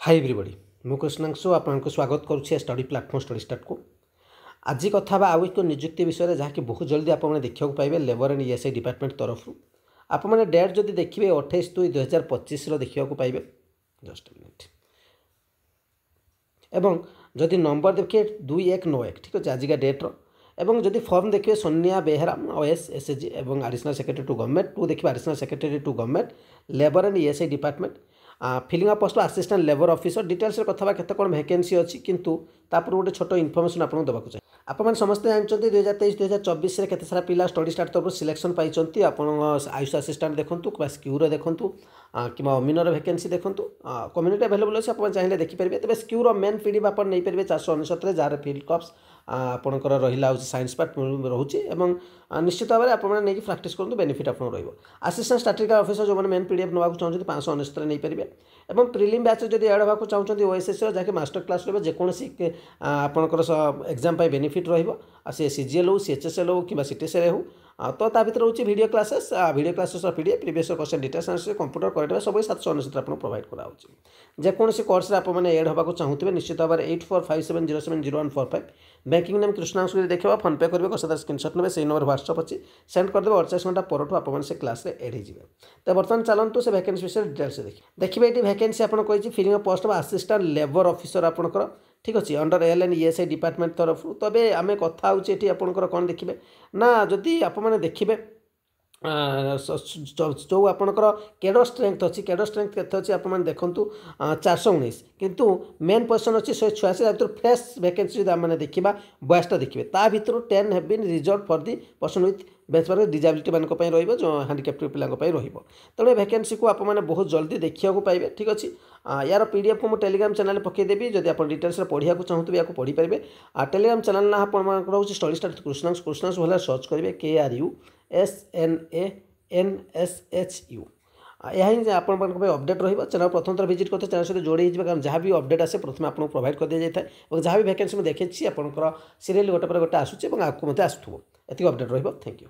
Hi everybody मु कृष्णांशु आपको स्वागत करुच्छे स्टडी प्लाटफॉर्म स्टडी स्टार्ट को आज कथा आउ एक नियुक्ति विषय जहाँकि बहुत जल्दी आपने देखा पाइबे लेबर एंड ईएसआई डिपार्टमेंट तरफ आपने डेट जब देखिए 28/2/2025 देखा पाइबे जस्ट मिनिट एवं जदि नंबर देखिए 2191 ठीक अच्छे आजिका डेट्र एवं जदि फॉर्म देखिए सोनिया बेहरा ओएस एसएचजी एवं additional secretary to government to देखिए additional secretary to government labour and ESI department filling of post assistant labour officer details कथा केते कौन वैकेंसी अच्छी किंतु तापर गोटे छोट इनफर्मेशन आपको देवाक चाहिए आपने समस्त जानते 2023-2024 में केते सारा पिला स्टडी स्टार्ट तरफ सिलेक्शन पाई आप आयुष असिस्टेंट देखूँ कि स्क्यूर देखूँ कि अमीनर वैकेंसी देखूँ कम्युनिटी अवेलेबल अच्छे आप चाहिए देखिपारे तेज स्क्यूर मेन पीडीएफ आप नहीं पारे 469 जार फिल्ड कप्स आपणकर रहा साइंस पार्ट रोचे निश्चित भाव में आपने प्राक्ट करूँ बेनिफिट आप असिस्टेंट स्टैटिस्टिकल ऑफिसर जो मैंने मेन पीडीएफ नाक चाहते 569 नहीं पारे और प्रिलिम बैच जब ऐड होगा चाहते ओएसएस जहाँकि मास्टर क्लास रहा जेकोसी आपंकर एग्जाम बेनिफिट रे सीजीएल हो सीएचएसएल हो कि सीटीएसएल हो तो ता भर रोचे video classes PDF previous question details computer correct सब 769 आपको प्रोवाइड कराऊँ जेकोसी कोर्स आपने एड होगा चाहते निश्चित भाव में 8457070145 बैंकिंग नेम कृष्णांशु देखा फोन पे करेंगे सदा स्क्रीनशॉट ने से नंबर व्हाट्सअप अच्छी सेंड करदे 48 घंटा पर आप से क्लास में एड हो तो बर्तमान चलतु से वैकेंसी विषय डिटेल्स देखिए ये वैकेंसी आपको कही filling post assistant labour officer आपंकर ठीक अच्छे under L and ESI department तरफ तबे आम कथा होती आपंकर कौन देखिए ना जदि आपने देखिए जो आपंकर केडर स्ट्रेंथ अच्छी केडर स्ट्रेंथ केते अच्छी आप देखूँ 419 किंतु मेन पोजिशन अच्छी 186 फ्रेश वैकेंसी जो आम देखा 22टा देखिए ता भर 10 have been reserved for the person with benchmark disability मानक जो हैंडिकैप्ड पिलांक रहिबो तेणु वैकेंसी को आपने बहुत जल्दी देखा पाइबे ठीक अच्छे यार पीडीएफ को मुझे टेलीग्राम चैनल पकईदेवी जब आप डिटेल्स पढ़ा चाहते या पढ़ी पारे टेलीग्राम चैनल ना आप स्टडी स्टार्ट कृष्णांशु भले सर्च करेंगे KRUSNANSHU यह ही आप अपडेट रही चैनल प्रथम थर विजिट करते चैनल सहित जोड़ी कारण जहाँ भी अपडेट आसे प्रथम आपको प्रोवाइड कर दी जाए और जहाँ भी वैकेंसी देखी आपंकर सीरियल गोटे पर गोटे आसूँ और आपको आसूँ ये अपडेट रही थैंक यू।